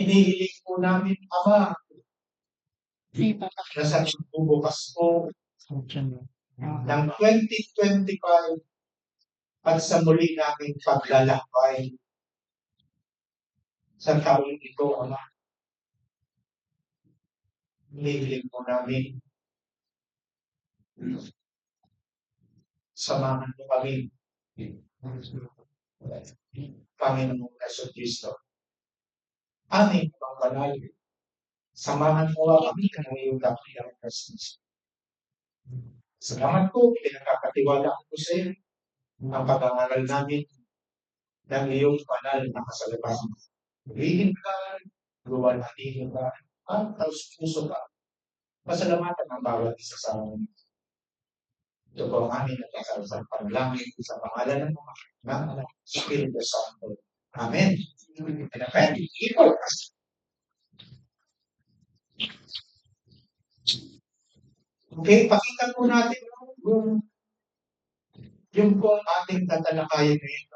Hinihiling po namin, Ama, Ay, Papa. na sa bubukas po ng 2025 at sa muli naming paglalakbay sa taon ito, Ama. Hinihiling po namin, samahan mo kami, Panginoong Yesu Cristo. Aming mga banal, samahan mo kami ng iyong dakilang presensya. Salamat po, pinagkakatiwala ko sa iyo ang pag-aaral namin ng iyong banal na kasalukatan. Piliin ka, luwalhatiin ka, at taus-puso ka. Pasalamatan ang bawat isa sa amin. Ito po ang aming nagkasal sa panalangin sa pangalan ng mga ng Espiritu Santo. Amen. Amen. Ito. Okay, pakita po natin yung po ang ating tatalakayan ngayon.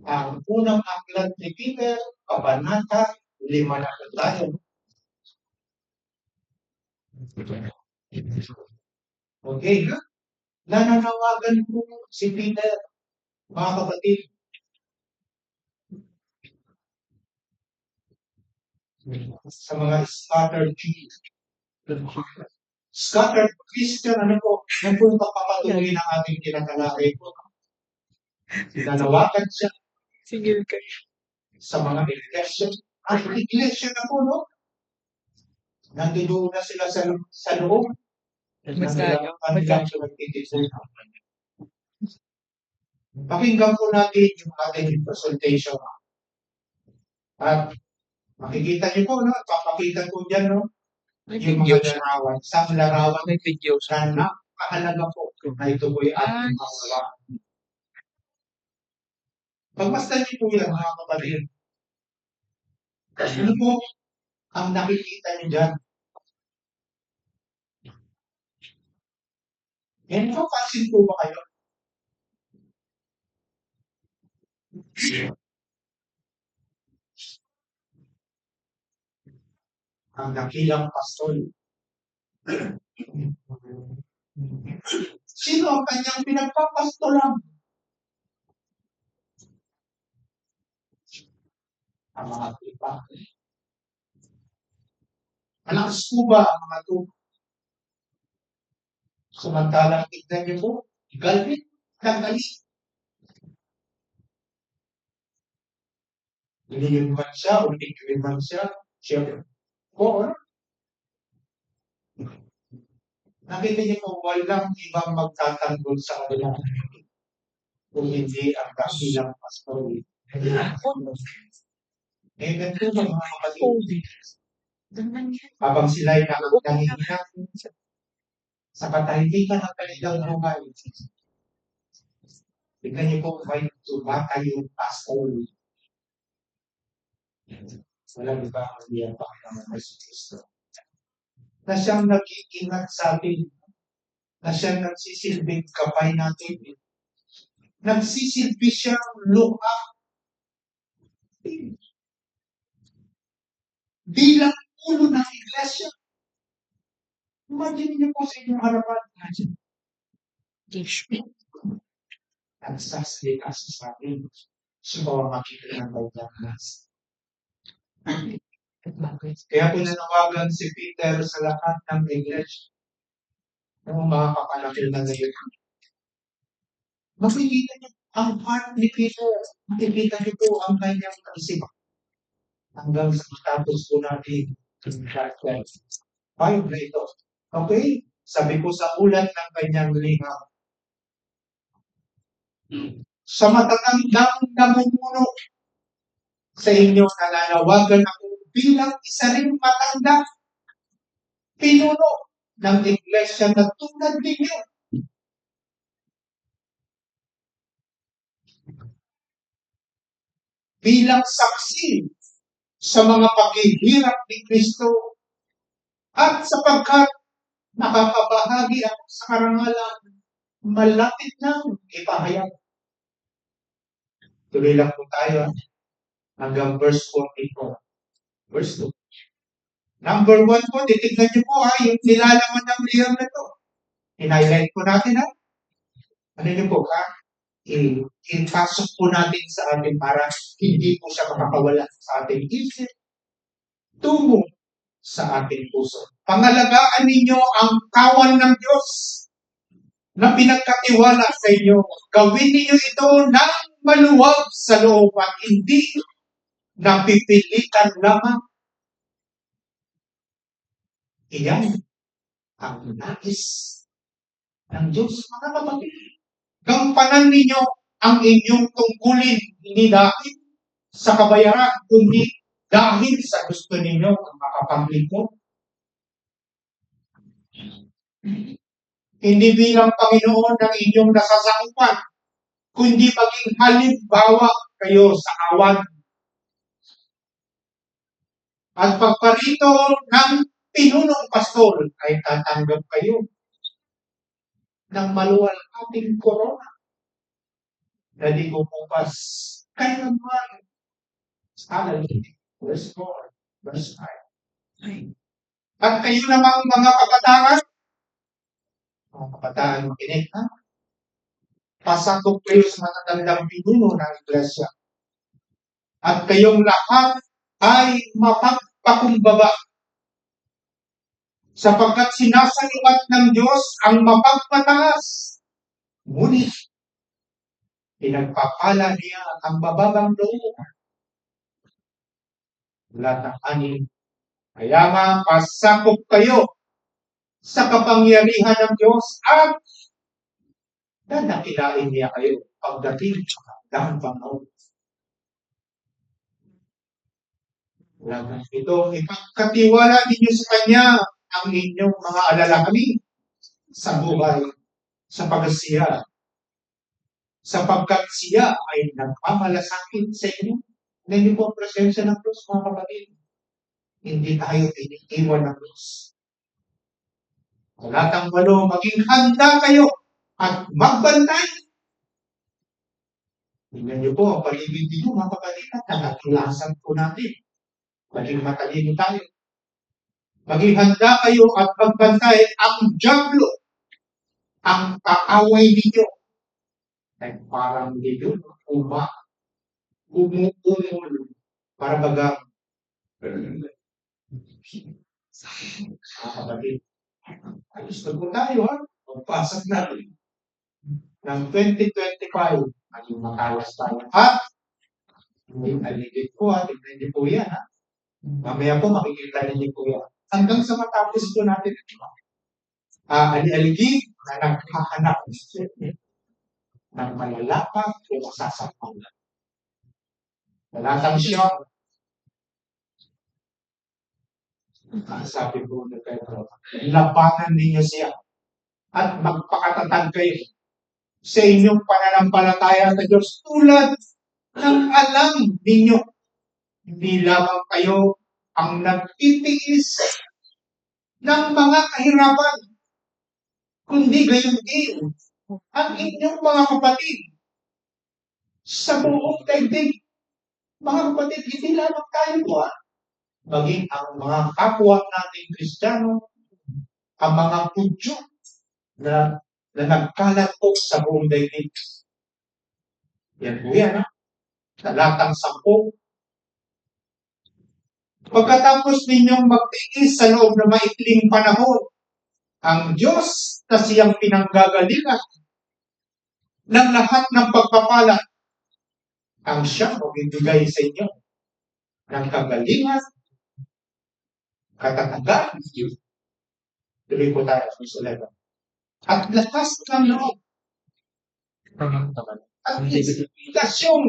Ang unang aklat ni Peter, Kabanata 5 na tayo. Okay, ha? Nananawagan po si Peter, mga kapatid. Sa mga scattered Jews. Scattered Christian, ano po? Yan po yung pagpapatuloy ng ating tinatalakay po. Sinanawagan siya Sige, kayo. sa mga iglesia. Ang iglesia na po, no? Nandiyo na sila sa loob. Kanilang pinagtitipunan. Pakinggan po natin yung ating presentation. At makikita niyo po, no? Papakita po dyan, no? Yung mga larawan. Sa larawan, May video na napakahalaga po na ito po yung ating mga. Pagmasdan niyo po yan, mga kapatid. Ano po ang nakikita niyo dyan? Yan po, pansin po ba kayo? Ang dakilang pastol. Sino ang kanyang pinagpapastolan? Ang mga tipa. Malakas po ba ang mga ito? Samantalang tignan niyo po, galbit, nagdali. Iliyon man siya, o iliyon man siya, siyempre. Oo, ano? Nakita niyo po, walang ibang magtatanggol sa kanila kung hindi ang dakilang pastor. Amen po ba, mga kapatid? Habang sila'y nangihinap sa katahimikan ng kanilang buhay. Tignan niyo po, may tumatay yung pastor. Walang iba ang diyan pa ng Yesu Cristo. Na siyang nag-iingat sa atin. Na siyang nagsisilbing kapay natin. Nagsisilbi siyang luha. Bilang ulo ng iglesia. Imagine niyo po sa inyong harapan. Nagsasalita sa atin. Sa pamamagitan ng pagkakas. Kaya pinanawagan si Peter sa lahat ng iglesia. Ng mga kapalakil na ngayon. Makikita niyo ang heart ni Peter. Makikita niyo po ang kanyang kaisipan. Hanggang sa matapos po natin payo na ito. Okay? Sabi po sa ulat ng kanyang lingap. Sa matatandang namumuno sa inyo, nananawagan ako bilang isa ring matanda, pinuno ng iglesia na tulad ninyo. Bilang saksi sa mga paghihirap ni Kristo at sapagkat nakakabahagi ako sa karangalan, malapit nang ipahayag. Tuloy lang po tayo. hanggang verse 44. Verse 2. Number 1 po, titignan niyo po yung nilalaman ng layer na to. In-highlight po natin Ano niyo po ipasok po natin sa atin para hindi po siya makakawala sa ating isip, tungo sa ating puso. Pangalagaan ninyo ang kawan ng Diyos na pinagkatiwala sa inyo. Gawin ninyo ito ng maluwag sa loob at hindi napipilitan lamang. Iyan ang nais ng Diyos, mga kapatid. Gampanan ninyo ang inyong tungkulin, hindi dahil sa kabayaran, kundi dahil sa gusto ninyo ang makapaglingkod. Hindi bilang Panginoon ng inyong nasasakupan, kundi maging halimbawa kayo sa awan. At pagparito ng pinunong pastol ay tatanggap kayo ng maluwalhating korona na di kukupas kailanman. Hallelujah. Verse 4, verse 5. At kayo namang mga kabataan makinig pasakop kayo sa matatandang pinuno ng iglesia. At kayong lahat ay mapagpakumbaba sapagkat sinasaliwat ng Diyos ang mapagpataas. Ngunit, pinagpapala niya ang bababang loob. Lahat ng anin. Kaya nga, pasakop kayo sa kapangyarihan ng Diyos at dadakilain niya kayo pagdating ng panahon. Ito, ipagkatiwala ninyo sa Kanya ang inyong mga alalahanin sa buhay, sa pagsiya, sapagkat siya ay nagmamalasakit sa inyo. Hindi po ang presensya ng Diyos, mga kapatid. Hindi tayo iniiwan ng Diyos. Talatang 8, maging handa kayo at magbantay. Tingnan niyo po, ang paligid dito, mga kapatid, nakatulasan po natin. Maging matalino tayo. Maging handa kayo at magbantay ang dyablo, ang kaaway ninyo. Ay parang dito, umuumul, para bagang kapatid. Ayos na po tayo, Magpasok natin ng 2025, maging matalas tayo. At hindi aligid po, tignan niyo po yan, Mamaya po makikita niyo po yan. Hanggang sa matapos po natin ito. Ali-aligid na naghahanap ng malalapag o masasaktan. Talatang siya. Sabi po ni Pedro, labanan ninyo siya at magpakatatag kayo sa inyong pananampalataya sa Diyos tulad ng alam ninyo. Hindi lamang kayo ang nagtitiis ng mga kahirapan, kundi gayon din ang inyong mga kapatid sa buong daigdig. Mga kapatid, hindi lamang tayo maging ang mga kapwa nating Kristiyano, ang mga Hudyo na nagkalat po sa buong daigdig. Yan po yan, Talatang 10. Pagkatapos ninyong magtiis sa loob ng maikling panahon, ang Diyos na siyang pinanggagalingan ng lahat ng pagpapala, ang siyang magbibigay sa inyo ng kagalingan, katatagan, tuloy po tayo sa 11. At lakas ng loob. At inspirasyon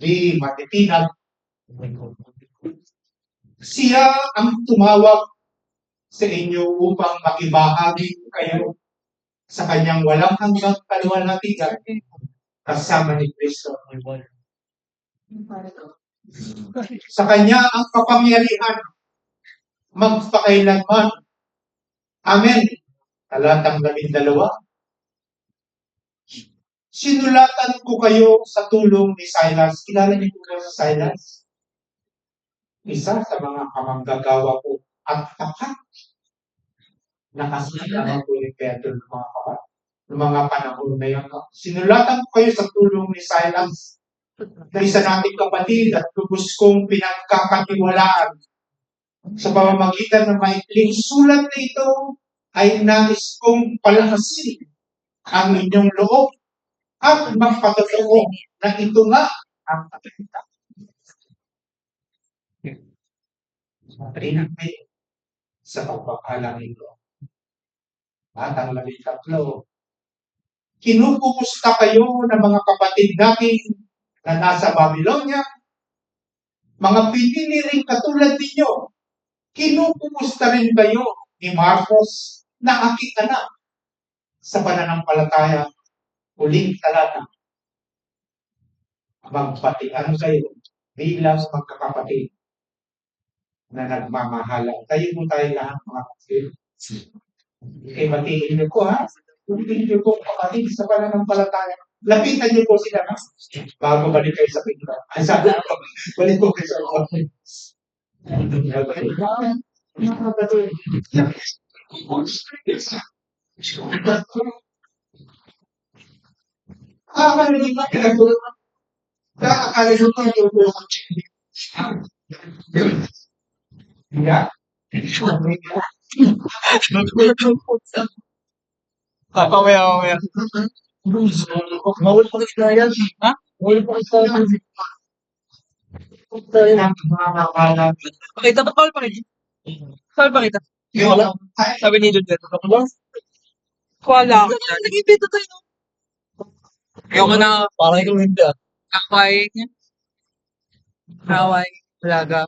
di matitinag. Siya ang tumawag sa inyo upang makibahagi kayo sa kanyang walang hanggang kaluwalhatian kasama ni Kristo. Sa kanya ang kapangyarihan magpakailanman. Amen. Talatang 12. Sinulatan ko kayo sa tulong ni Silas. Kilala niyo po ba si Silas? Isa sa mga kamanggagawa ko at tapat na kasama ko ni Pedro ng mga kapat. Ng mga panahon na yun. Sinulatan ko kayo sa tulong ni Silas na isa nating kapatid at lubos kong pinagkakatiwalaan sa pamamagitan ng maikling sulat na ito ay nais kong palakasin ang inyong loob at magpatotoo na ito nga ang kapita. Rinapit sa pagpapaalam ito. At ang labing-tatlo, kinukumusta kayo ng mga kapatid natin na nasa Babylonia, mga pinili rin katulad ninyo. Kinukumusta rin kayo ni Marcos na aking anak sa pananampalataya. Huling talata, magbatian kayo bilang magkakapatid na nagmamahalan. Tayo po tayo lahat mga kapatid. Batiin niyo po ha. Batiin niyo po kapatid sa pananampalataya. Lapitan niyo po sila ha. Bago balik kayo sa pinto. Ay sabi ko, balik po kayo sa kapatid. Mga kapatid. Akala niyo ba pinagulungan? Akala niyo ba pinagulungan? Yeah. Mamaya. Mawal pa kita yan. Ha? Mawal pa kita yan. Pakita, ba't bawal pakita? Bawal pakita. Wala. Sabi ni Jude, Wala ako. nag-invento tayo. Yung na, parang ikaw hindi ah. Kakay niya. Kaway. Talaga.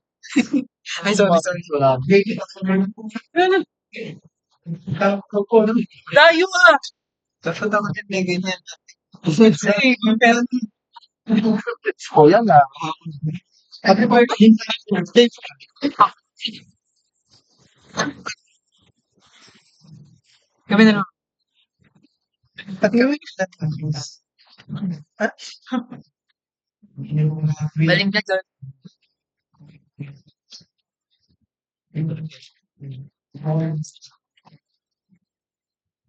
Ay, sorry. Wala. Layo ah. Dapat ako din may ganyan. Oh, yan ah. Happy birthday. Kami na lang. Baling vlog doon.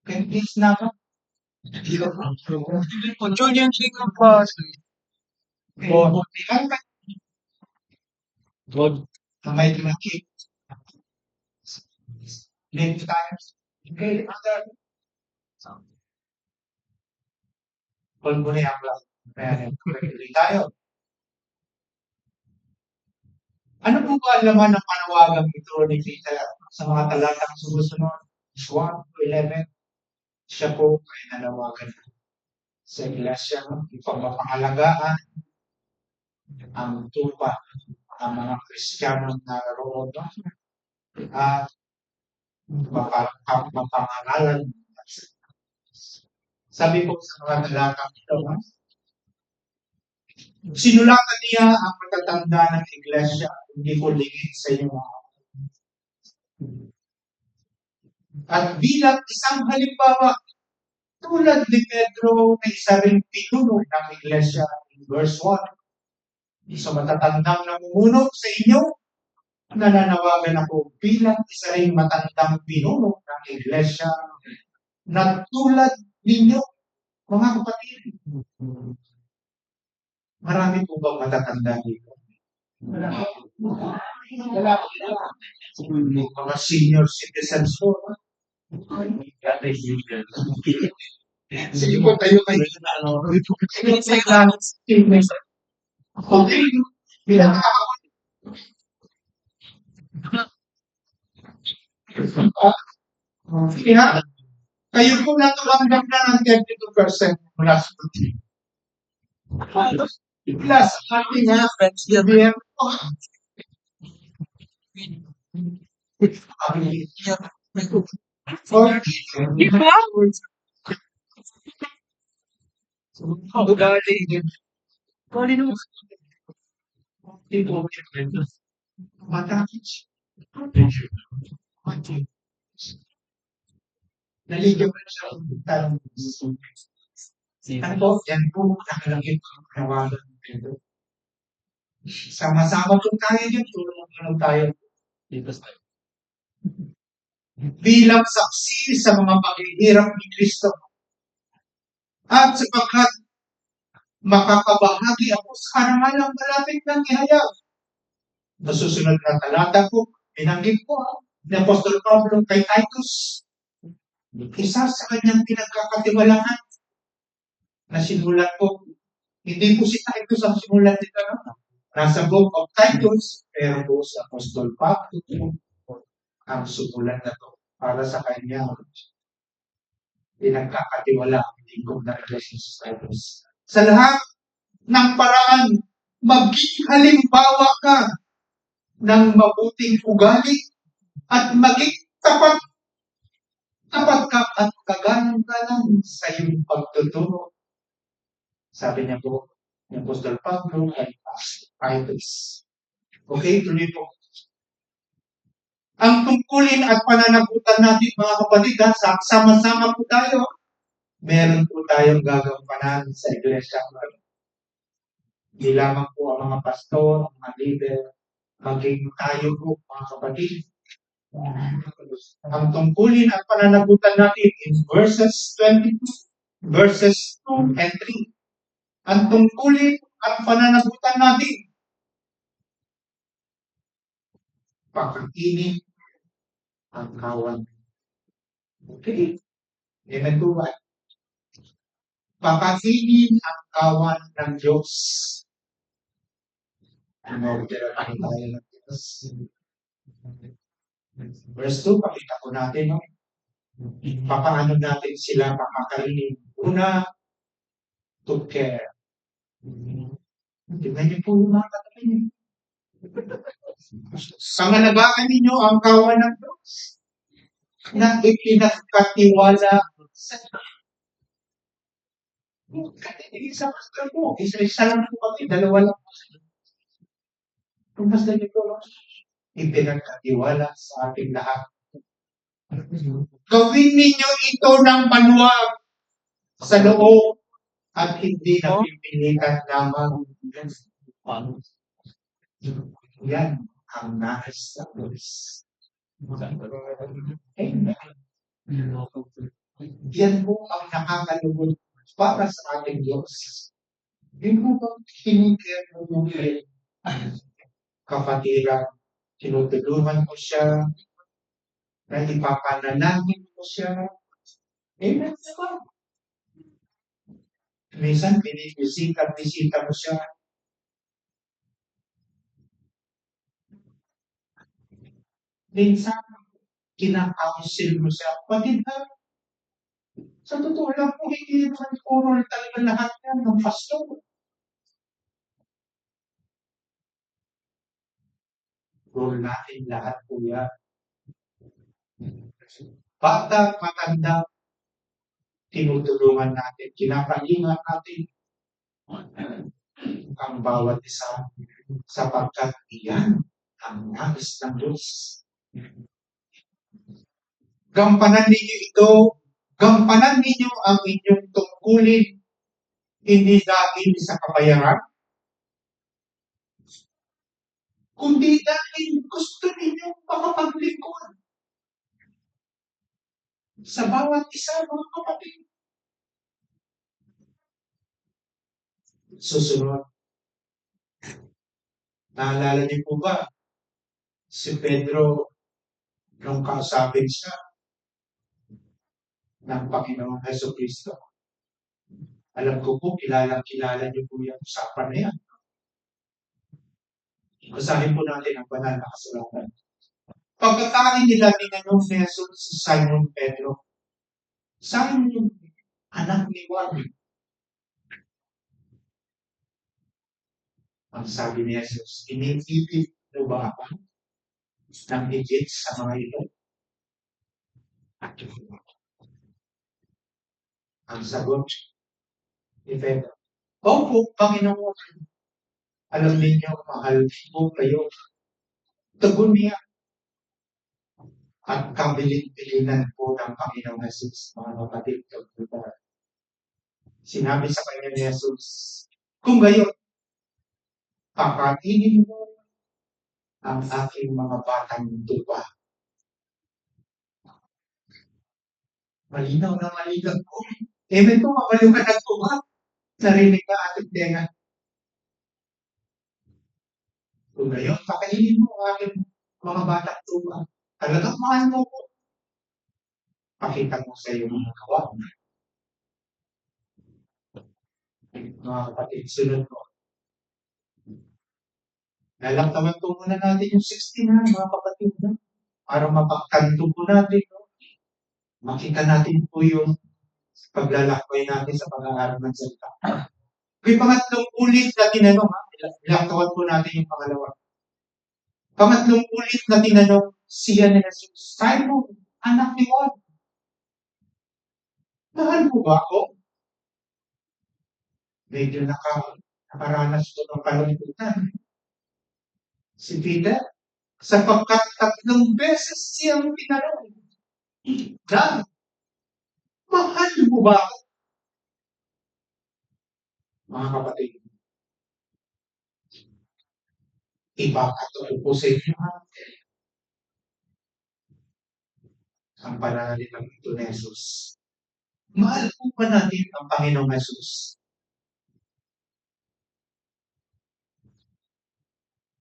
Please na ako. Julian Jacob pa. Butihan ka. God. Kamay lumaki. Live times. Okay, other. Kung muna yung lang. Kaya tuloy tayo. Ano po ba ang laman ng panawagang ito ni Peter sa mga talatang sumusunod? 1 to 11. Siya po ay nanawagan sa iglesia upang mapangalagaan ang tupa ang mga Kristiyanong naroon at mapangalan. Sabi po sa mga talatang ito, sinulatan niya ang matatanda ng iglesia, hindi ko lingid sa inyo mga. At bilang isang halimbawa, tulad ni Pedro na isa ring pinuno ng iglesia in verse 1. Sa matatandang namumuno sa inyo, nananawagan ako bilang isa ring matandang pinuno ng iglesia na tulad ninyo, mga kapatid. Marami po bang matatanda dito? Wala. Mga senior citizens po. Sige po tayo kayo na ano. Okay. Bilang sige ha. Kayo po natulanggap na ng 32% mula sa plus ating Friends, yan. BM po. Di ba? Ugali. Wala naman. Naligaw na siya. Ano po? Yan po, nakalagay po ang panawagan ng Pedro. Sama-sama po tayo dyan, tulong-tulong tayo. Bilang saksi sa mga paghihirap ni Kristo. At sapagkat makakabahagi ako sa karangalang malapit ng ihayag. Nasusunod na talata po, binanggit ko ni Apostol Pablo kay Titus. Isa sa kanyang pinagkakatiwalaan na sinulat ko. Hindi po si Titus ang sinulat nito. Nasa book of Titus, pero po sa Apostol Pablo ang sumulat na to para sa kanya pinagkakatiwalaan lingkod na Jesus Titus. Sa lahat ng paraan, maging halimbawa ka ng mabuting ugali at maging tapat ka at kagalang-galang sa iyong pagtuturo. Sabi niya po, ni Apostol Pablo kay Titus. Okay, tuloy po. Ang tungkulin at pananagutan natin mga kapatid, sama-sama po tayo. Meron po tayong gagampanan sa iglesia. Hindi lamang po ang mga pastor, ang mga leader, maging tayo po mga kapatid. Ang tungkulin at pananagutan natin in verses 22, verses 2 and 3. Ang tungkulin at pananagutan natin pagkainin ang kawan. Okay. Amen po ba? Pakainin ang kawan ng Diyos. Ano, pinapakita tayo ng Diyos. Verse 2, pakita ko natin, no? Papaano natin sila pakakainin. Una, to care. Tignan niyo po yung mga katabi niyo. Pangalagaan ninyo ang kawan ng Diyos na ipinagkatiwala sa isa pastor po. Isa lang po kami, dalawa lang po. Kung basta niyo po, ipinagkatiwala sa ating lahat. Gawin ninyo ito ng manuwag sa loob at hindi na pipilitan lamang. Yan ang nais sa Diyos. Yan po ang nakakalugod para sa ating Diyos. Yung po bang kinikir mo yung kapatiran, tinutulungan mo siya, na ipapanalangin mo siya. Amen. Minsan, bisita mo siya. Minsan, kinakaunsil mo siya. Patid na, sa totoo lang po, hindi naman oral talaga lahat yan ng pastor. Role natin lahat po yan. Bata, matanda, tinutulungan natin, kinapalingan natin ang bawat isa sapagkat iyan ang nais ng Diyos. Gampanan ninyo ang inyong tungkulin, hindi dahil sa kabayaran, kundi dahil gusto ninyo makapaglingkod sa bawat isa, mga kapatid. Susunod. Naalala niyo po ba si Pedro nung kausapin siya ng Panginoong Jesucristo? Alam ko po, kilala niyo po yung usapan na yan. Basahin po natin ang banal na kasulatan. Pagkakain nila tinanong ni Jesus si Simon Pedro, Simon yung anak ni Juan. Ang sabi ni Jesus, inibig mo ba ako ng higit sa mga ito? Ang sagot ni Pedro, opo, Panginoon. Alam ninyo, mahal po kayo. Tugon niya. At kabilin-bilinan po ng Panginoong Jesus, mga kapatid. Sinabi sa kanya ni Jesus, kung gayon, kakainin mo ang aking mga batang tupa. Malinaw na malinaw ko. Amen po, mapaliwanag ko ba? Narinig na ating tenga. Kung gayon, kakainin mo ang aking mga batang tupa. Talagang mahal mo ko. Pakita mo sa iyo mga gawa. Mga kapatid, sunod mo. Nalamtaman po muna natin yung 16 na, mga kapatid. No? Para mapagkanto po natin. No? Makita natin po yung paglalakbay natin sa pag-aaral ng salita. May pangatlong ulit na tinanong. Ilaktawan po natin yung pangalawa. Pangatlong ulit na tinanong siya ni Jesus, Simon, anak ni Juan, mahal mo ba ako? Medyo nakaranas ko ng kalungkutan. Si Peter, sapagkat 3 beses siyang tinanong, Dan, mahal mo ba ako? Mga kapatid, ipapatuloy po sa inyo ang pananalitang ito ni Jesus. Mahal po ba natin ang Panginoong Jesus?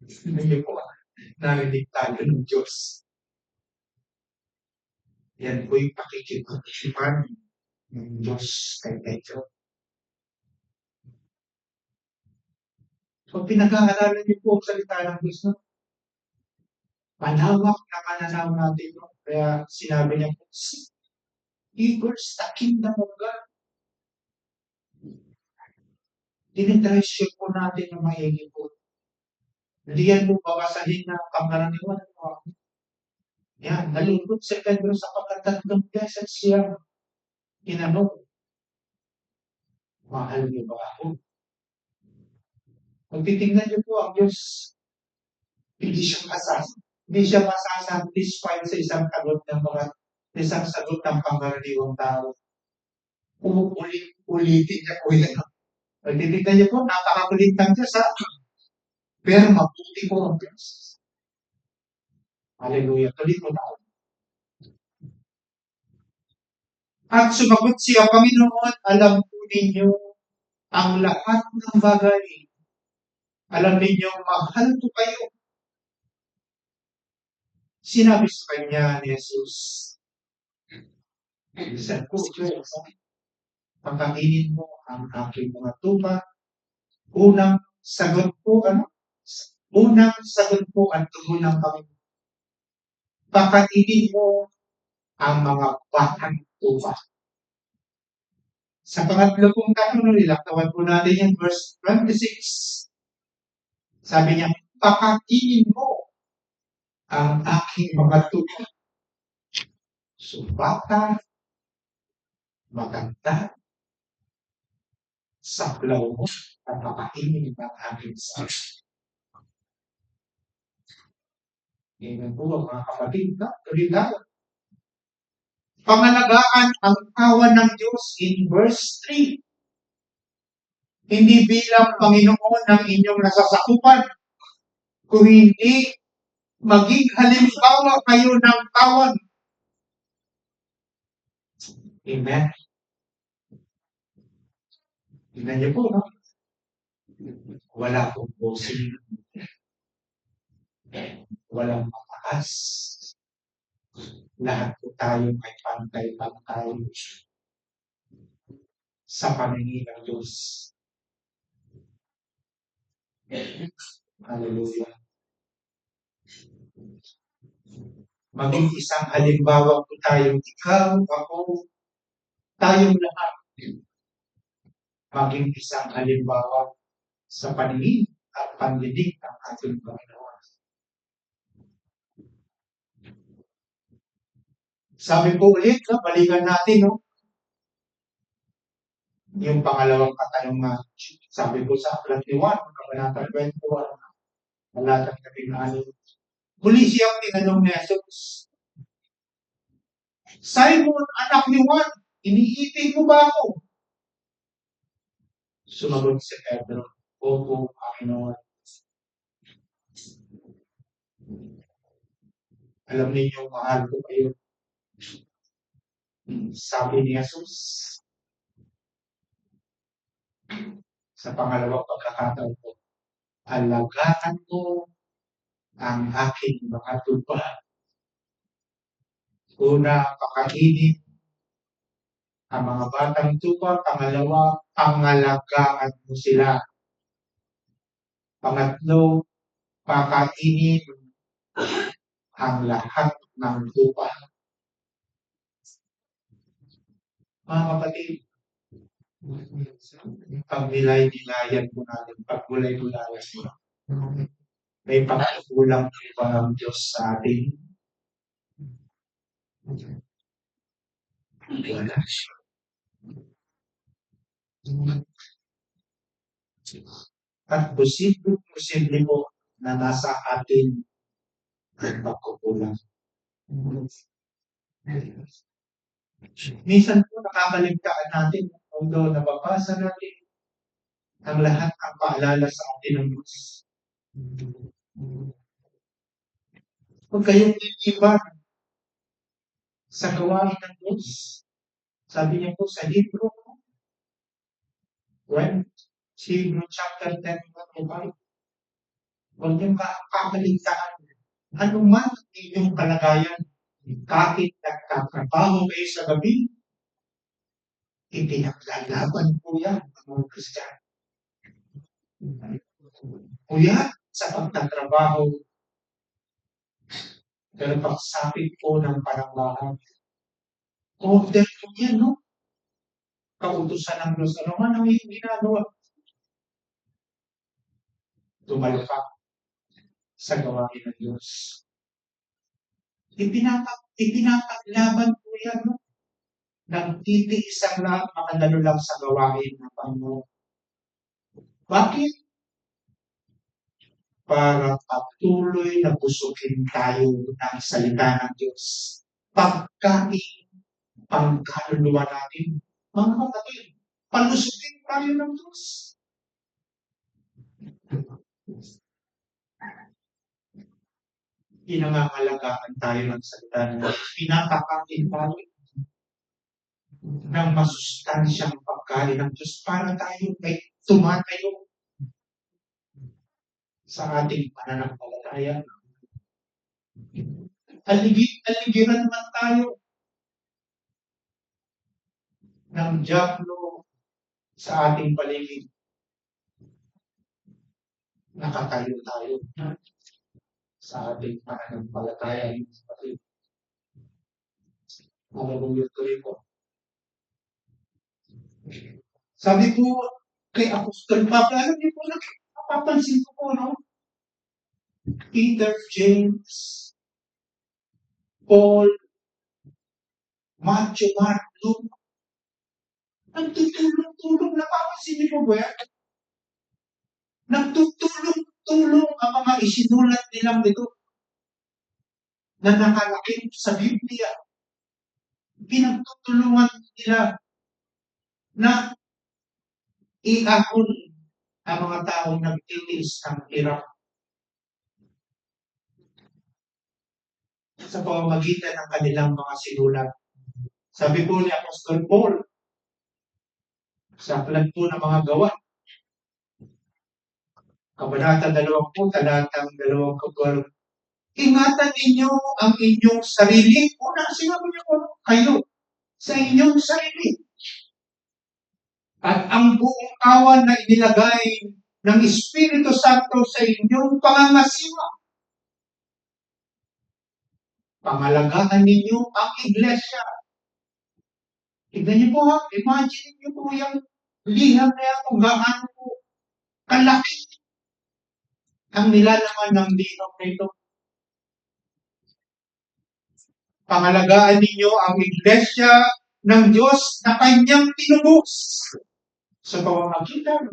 Hindi po, narinig tayo ng Diyos. Yan po yung pakikipag-isipan ng Diyos kay Pedro. So, pinag-aaralan niyo po ang salita ng Diyos, no? Malawak na pananaw natin, no? Kaya sinabi niya po, seek ye first the kingdom of God. Dinitresyo po natin ang maigi po. Hindi yan po babasahin na pangkaraniwan. Yan, nalungkot si Pedro sa pagkatatlong beses siya tinanong, mahal niyo ba ako? Kung titingnan niyo po ang Diyos, hindi siya masasatisfied sa isang sagot ng pangkaraniwang tao. Ulitin niya po yan. Kung titingnan niyo po, napakakulit ng Diyos, ha? Pero mabuti po ang Diyos. Hallelujah. Tuloy po tayo. At sumagot siya, Panginoon, alam po ninyo ang lahat ng bagay. Alam ninyo, mahal ko kayo. Sinabi sa kanya ni Jesus, Bilisan po, pagkainin mo ang aking mga tupa. Unang sagot po ang tugon ng Panginoon. Pagkainin mo ang mga batang tupa. Sa pangatlo pong tanong, nilaktawan po natin yung verse 26. Sabi niya, pagkainin mo ang aking mga tupa. So, bata, maganda, saklaw mo, at pakainin ang aking sabi. Yan po ang mga kapatid na tulitan. Pangalagaan ang awa ng Diyos in verse 3. Hindi bilang Panginoon ng inyong nasasakupan, kung hindi maging halimbawa kayo ng tawad. Amen. Tingnan niyo po, no? Wala pong bossing. Walang mataas. Lahat po tayo ay pantay-pantay sa paningin ng Diyos. Hallelujah. Maging isang halimbawa po tayo, ikaw, ako, tayong lahat. Maging isang halimbawa sa paningin at pandinig ng ating Panginoon. Sabi ko ulit, no, balikan natin, no? Yung pangalawang katanungan, sabi ko sa aklat ni Juan, kabanata 21, talatang 16. Muli siyang tinanong ni Jesus, Simon, anak ni Juan, iniibig mo ba ako? Sumagot si Pedro, Opo, Panginoon. Alam ninyo, mahal ko kayo. Sabi ni Jesus, sa pangalawang pagkakataon ko, alagaan mo ang aking mga tupa. Una, pakainin ang mga batang tupa. Pangalawa, pangalagaan mo sila. Pangatlo, pakainin ang lahat ng tupa. Mga kapatid, pag nilay-nilayan mo natin, pag gulay-gulayan mo, may pagkukulang pa ang Diyos sa atin. Wala siya. At posible mo na nasa atin ang pagkukulang. Minsan po nakakaligtaan natin, although nababasa natin ang lahat ng paalala sa atin ng Diyos. Huwag kayong iiwan sa gawain ng Diyos. Sabi niya po sa Hebrew, Hebrew chapter 10, verse 5, huwag niyong kakaligtaan. Ano man ang inyong kalagayan, kahit nagtatrabaho kayo sa gabi, ipinaglalaban po yan ng mga Kristiyano. Kuya, sa pagtatrabaho, pero pagsapit po ng parambahan, order po yan, no? Kautusan ng Diyos, ano man ang iyong ginagawa? Tumalpak sa gawain ng Diyos. Ipinapaglaban po yan, no? Nagtitiis ang lahat makadalo lang sa gawain ng Panginoon. Bakit? Para patuloy na busugin tayo ng salita ng Diyos. Pagkain pangkaluluwa natin. Mga kapatid, palusugin tayo ng Diyos. Pinangangalagaan tayo ng salita ng Diyos. Pinapakain tayo ng masustansyang pagkain ng Diyos para tayo ay tumatayo sa ating pananampalataya. Aligiran man tayo ng dyablo sa ating paligid. Nakatayo tayo sa ating pananampalataya. Hallelujah, tuloy po. Sabi po kay Apostol Pablo, alam niyo po, napapansin ko po, no? Peter, James, Paul, Matthew, Mark, Luke, nagtutulong-tulong, napapansin niyo po ba yan? Nagtutulong-tulong ang mga isinulat nilang dito na nakalakip sa Biblia. Pinagtutulungan nila na iahon ang mga taong nagtitiis ng hirap sa pamamagitan ng kanilang mga sinulat. Sabi po ni Apostol Paul, sa aklat po ng mga gawa, Kabanata 20, talatang 24, ingatan ninyo ang inyong sarili. Una, sinabi niyo po, kayo, sa inyong sarili. At ang buong kawan na inilagay ng Espiritu Santo sa inyong pangangasiwa. Pangalagaan ninyo ang iglesia. Tignan niyo po ha, imagine niyo po yung liham na yan kung gaano po kalaki ang nilalaman ng liham na ito. Pangalagaan ninyo ang iglesia ng Diyos na kanyang tinubos sa pamamagitan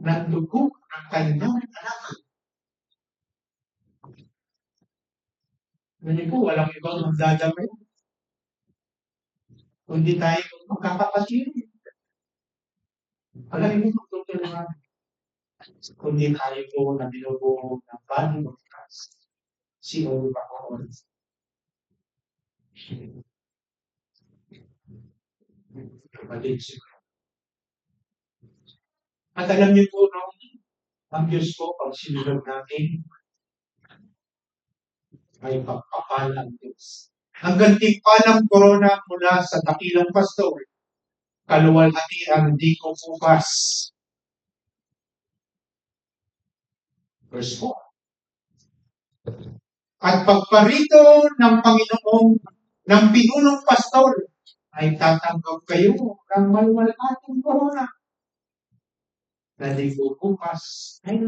ng dugo ng kanyang anak. Ganyan po, walang ibang magdadamay. Kundi tayo magkakapatid. Alam niyo, tutulungan. Kundi tayo po na binubuo ng body of Christ. Si Oliver Paul. Kapatid siya. At alam niyo po, no, ang Diyos po, pag sinunod natin, ay pagpapala ang Diyos. Ang gantimpalang korona mula sa dakilang pastor, kaluwalhati ang di ko bukas. Verse 4. At pagparito ng Panginoon, ng pinunong pastor, ay tatanggap kayo ng maluwalhating korona. Na di ko bukas ay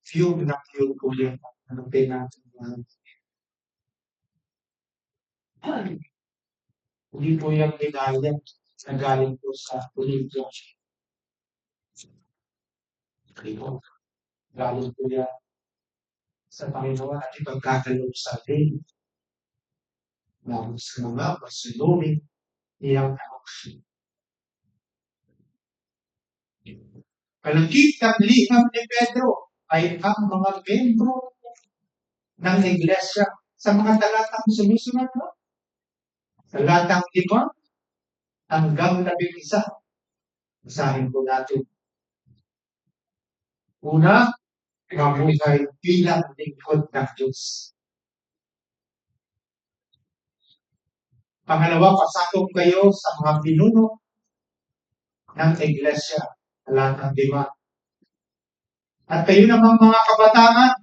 pure na pure po yan. Ano natin? Hindi po yung ginaya na galing po sa Olympian. Galing po yan sa Panginoon at ipagkakalob sa atin. Na sa mga pasulungin niyang action. Kalagit ng liham ni Pedro ay ang mga membro ng iglesia sa mga talatang sumusunod. No? Talatang 5 hanggang 11. Basahin po natin. Una, mabuhay bilang lingkod ng Diyos. Pangalawa, pasakop kayo sa mga pinuno ng iglesia. Talatang 5. At kayo namang mga kabataan,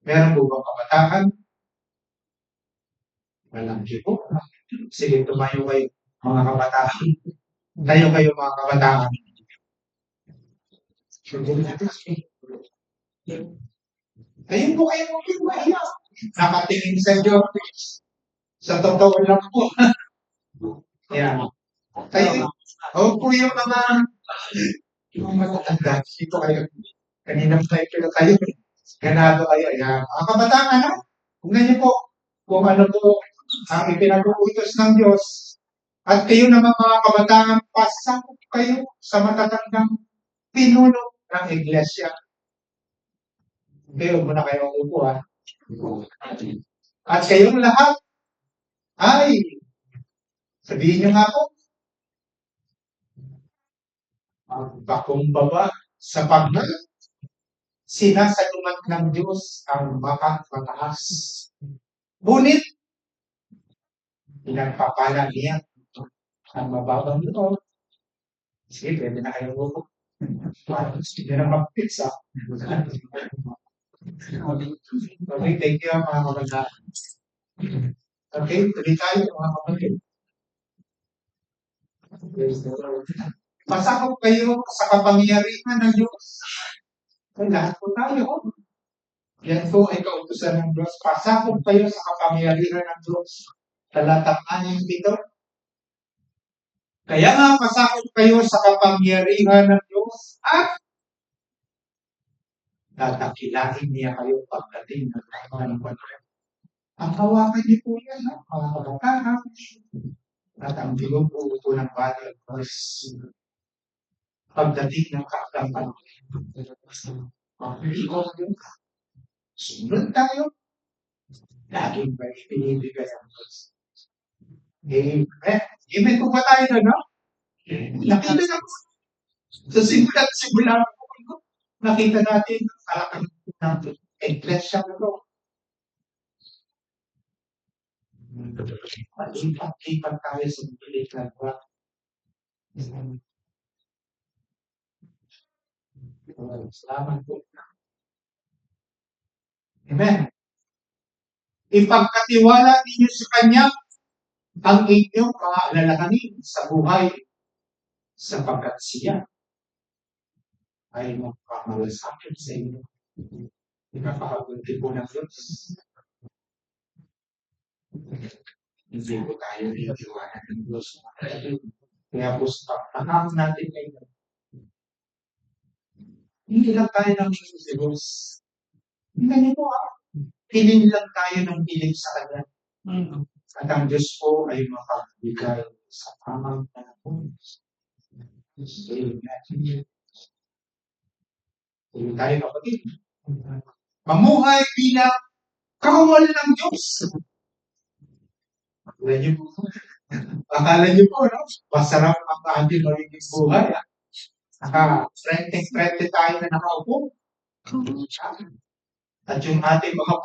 meron po bang kabataan? Walang po. Sige, tumayo kayo, mga kabataan. Tayo kayo, mga kabataan. Ayun po kayo, nakatingin sa Diyos. Sa totoo lang po. Yan. Kayo, po yung mga matatanda. Dito kayo. Kanina tayo. Ganado kayo. Yan. Mga kabataan, ano? Kung ganyan po, kung ano po ang ipinag-uutos ng Diyos, at kayo naman mga kabataan, pasakop kayo sa matatandang pinuno ng iglesia. Pero muna kayo upo, ha? At kayong lahat ay, sabihin nyo nga po, magpakumbaba sa sinasalumat ng Diyos ang mataas. Ngunit, pinagpapala niya ang mababang loob. Sige, pwede na kayo upo. Hindi na mag-pizza. Okay, thank you mga kabataan. Okay, tuloy tayo mga kapatid. Pasakop kayo sa kapangyarihan ng Diyos. Ay, lahat po tayo. Yan po ay kautusan ng Diyos. Pasakop kayo sa kapangyarihan ng Diyos. Talatang 6. Kaya nga pasakop kayo sa kapangyarihan ng Diyos at tatakilahin niya kayo pagdating ng panahon. Ang hawakan niyo po yan, no? Mga kabataan. At ang binubuo po ng body of Christ. Pagdating ng kakang panahon. Sunod tayo. Laging ba pinibigay ang Diyos? Amen po ba tayo na, no? Nakita na po. Sa simula po, nakita natin ang ng iglesia ko. Malipat-lipat tayo sa pilit na ba? Salamat po. Amen. Ipagkatiwala ninyo sa Kanya ang inyong mga alalahanin sa buhay sapagkat siya ay magpamalasakit sa inyo. Ipapakagunti po ng Diyos. Hindi po tayo niliwanan ng Diyos. Kaya po sa pagtanam natin ngayon, hindi lang tayo ng Diyos. Hindi niyo po Hiling lang tayo ng hiling sa Kanya. Mm. At ang Diyos po ay makagbigay sa tamang panahon. Amen. Tuloy tayo kapatid. Mamuhay bilang kawal ng Diyos. Akala niyo po, no? Masarap ang ating magiging buhay. Naka-frente tayo na nakaupo. At yung ating mga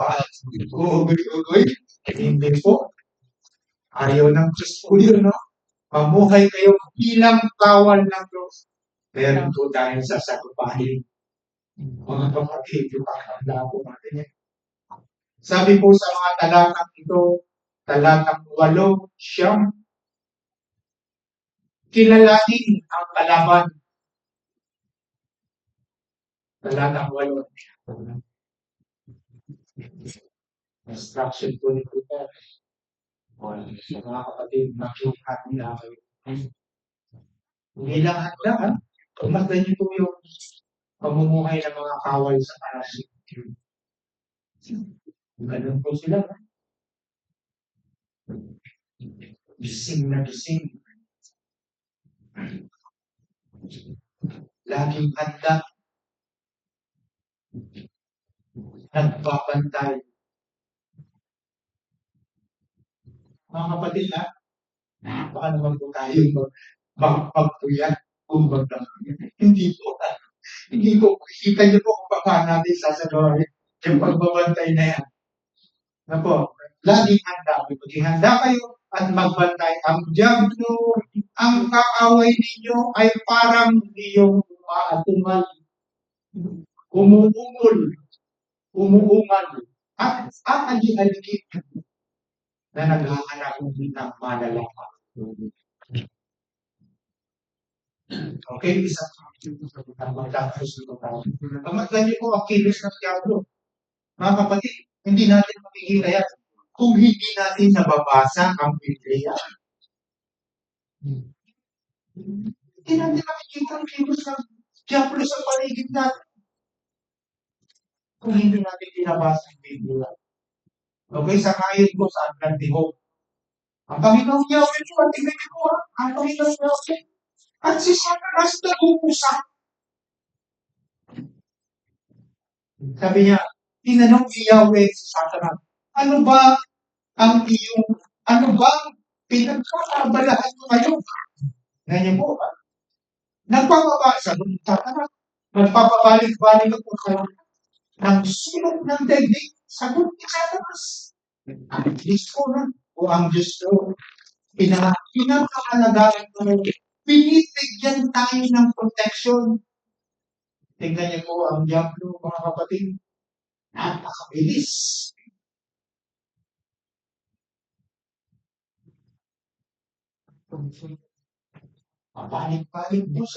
uugoy-ugoy, hindi po. Ayaw ng Diyos po yun, no? Mamuhay kayo bilang kawal ng Diyos. Meron po tayong sasagupahin. Mga kapatid, yung pakakanda po natin yan. Sabi po sa mga talatang ito, talatang 8, kilalanin ang kalaban. Talatang 8. Instruction po ni Peter. Sa mga kapatid, makiukat nila kayo. Hindi lang handa, ha? Pagmasdan niyo po yung pamumuhay ng mga kawal sa parasite. Ganun po sila, ha? Gising na gising. Laging handa. Nagbabantay. Mga kapatid, ha? Baka naman po tayo magpagpuyan. Kumbaga, hindi po. Hindi po. Kita niyo po kung paano natin sasagawa yung pagbabantay na yan. Na po, laging handa. Maging handa kayo at magbantay. Ang diablo, ang kaaway ninyo ay parang iyong umaatungal. Umuungal. At ali-aligid na naghahanap ng malalaman. Okay, isa ang magtatapos nito tayo. Pagmatlan niyo po ang kilos ng diablo. Mga kapatid, hindi natin makikita yan kung hindi natin nababasa ang Biblia. Hindi natin makikita ang kilos ng diablo sa paligid natin kung hindi natin binabasa ang Biblia. Okay, sangayon ko sa Atlantico. Ang Panginoon Yahweh po, ang tingnan niyo po, ang Panginoon Yahweh. At si Satanas nag-uusap. Sabi niya, tinanong ni Yahweh si Satanas, ano ba pinagkakabalahan mo ngayon? Ganyan po ba? Nagpapabalik-balik ako kayo ng sulok ng daigdig, sagot ni Satanas. Ang Diyos ko na, o ang Diyos ko, pinakahalagaan ko, binibigyan tayo ng protection. Tingnan niyo po ang diablo, mga kapatid. Napakabilis. Pabalik-balik mo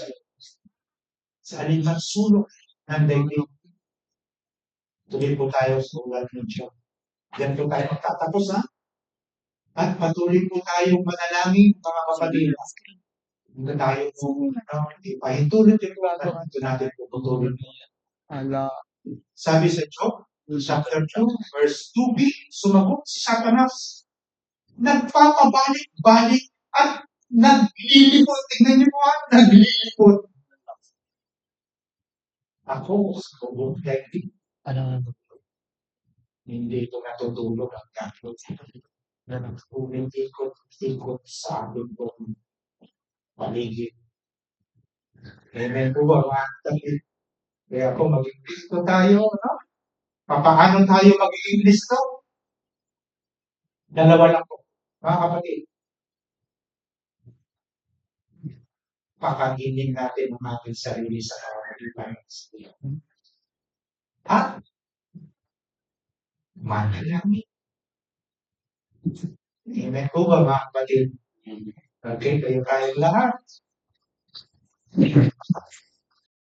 sa alinang sulok ng daigdig. Tuloy po tayo sa ulat ng Diyos. Yan po tayo magtatapos, ha? At patuloy po tayong manalangin, mga kapatid. Hindi tayo po, ipahintulot yung ulat. Ito natin po patuloy. Sabi sa Job, chapter 2, verse 2b, sumagot si Satanas. Nagpapabalik-balik at naglilipot. Tingnan niyo po, naglilipot. Ako, sa kubong daigdig, hindi ko natutulog ang gagawin. Umikot-ikot sa akin pong paligid. Amen po ba, mga kapatid? Kaya po, maging Kristo tayo, no? Paano tayo magiging Kristo? Dalawa lang po, mga kapatid. Pakainin natin ang ating sarili sa kawalan. At manalangin. Amen po ba, mga kapatid? Okay, kayo kayong lahat.